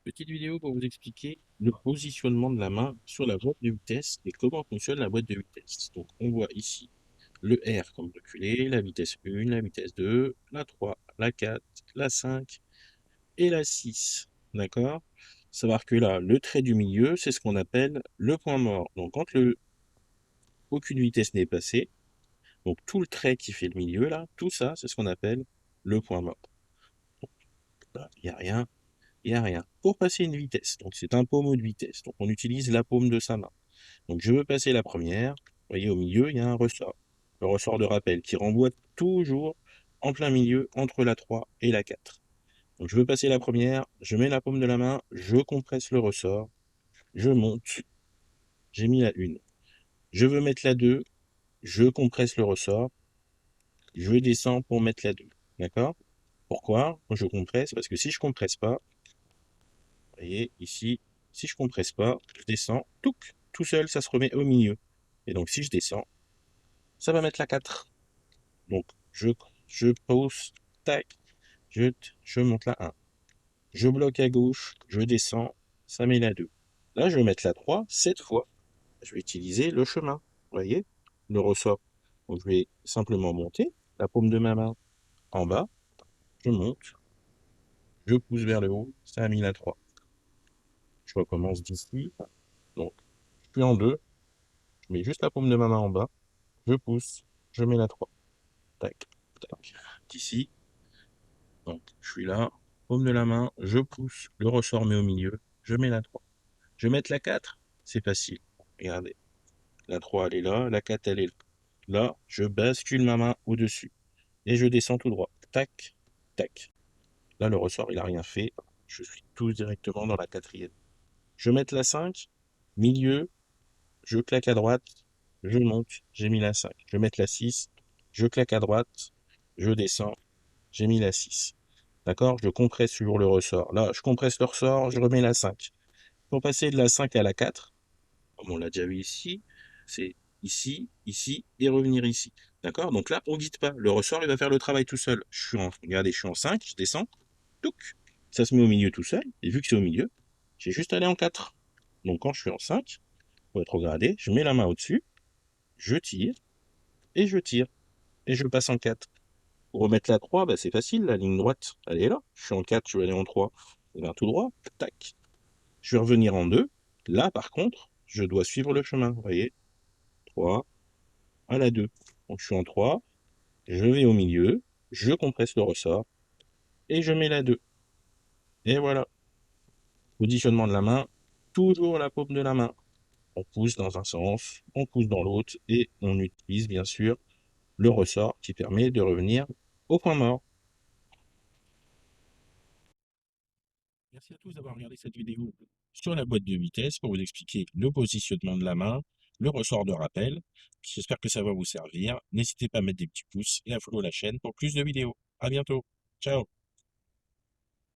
Petite vidéo pour vous expliquer le positionnement de la main sur la boîte de vitesse et comment fonctionne la boîte de vitesse. Donc on voit ici le R comme reculé, la vitesse 1, la vitesse 2, la 3, la 4, la 5 et la 6. D'accord? Savoir que là, le trait du milieu, c'est ce qu'on appelle le point mort. Donc quand aucune vitesse n'est passée, donc tout le trait qui fait le milieu là, tout ça, c'est ce qu'on appelle le point mort. Donc là, il n'y a rien. Il n'y a rien. Pour passer une vitesse, donc c'est un pommeau de vitesse, donc on utilise la paume de sa main. Donc je veux passer la première, vous voyez au milieu, il y a un ressort. Le ressort de rappel qui renvoie toujours en plein milieu entre la 3 et la 4. Donc je veux passer la première, je mets la paume de la main, je compresse le ressort, je monte, j'ai mis la 1. Je veux mettre la 2, je compresse le ressort, je descends pour mettre la 2. D'accord? Pourquoi je compresse? Parce que si je compresse pas, vous voyez, ici, si je compresse pas, je descends, tout seul, ça se remet au milieu. Et donc, si je descends, ça va mettre la 4. Donc, je pose, tac, je monte la 1. Je bloque à gauche, je descends, ça met la 2. Là, je vais mettre la 3, cette fois, je vais utiliser le chemin. Vous voyez, le ressort. Donc, je vais simplement monter, la paume de ma main en bas, je monte, je pousse vers le haut, ça a mis la 3. Je recommence d'ici. Donc, je suis en 2. Je mets juste la paume de ma main en bas, je pousse, je mets la 3. Tac, tac. Ici, donc je suis là, paume de la main, je pousse, le ressort met au milieu, je mets la 3. Je vais mettre la 4, c'est facile. Regardez, la 3 elle est là, la 4 elle est là, je bascule ma main au-dessus et je descends tout droit. Tac, tac. Là, le ressort, il n'a rien fait. Je suis tout directement dans la quatrième. Je vais mettre la 5, milieu, je claque à droite, je monte, j'ai mis la 5. Je vais mettre la 6, je claque à droite, je descends, j'ai mis la 6. D'accord? Je compresse toujours le ressort. Là, je compresse le ressort, je remets la 5. Pour passer de la 5 à la 4, comme on l'a déjà vu ici, c'est ici, ici et revenir ici. D'accord? Donc là, on ne guide pas. Le ressort, il va faire le travail tout seul. Regardez, je suis en 5, je descends, touc, ça se met au milieu tout seul. Et vu que c'est au milieu, j'ai juste à aller en 4. Donc quand je suis en 5, pour être regardé, je mets la main au-dessus, je tire, et je tire, et je passe en 4. Pour remettre la 3, bah, c'est facile, la ligne droite, elle est là. Je suis en 4, je vais aller en 3. Et bien tout droit, tac. Je vais revenir en 2. Là, par contre, je dois suivre le chemin, vous voyez. 3 à la 2. Donc je suis en 3, je vais au milieu, je compresse le ressort, et je mets la 2. Et voilà. Positionnement de la main, toujours la paume de la main. On pousse dans un sens, on pousse dans l'autre, et on utilise bien sûr le ressort qui permet de revenir au point mort. Merci à tous d'avoir regardé cette vidéo sur la boîte de vitesse pour vous expliquer le positionnement de la main, le ressort de rappel. J'espère que ça va vous servir. N'hésitez pas à mettre des petits pouces et à follow la chaîne pour plus de vidéos. À bientôt. Ciao.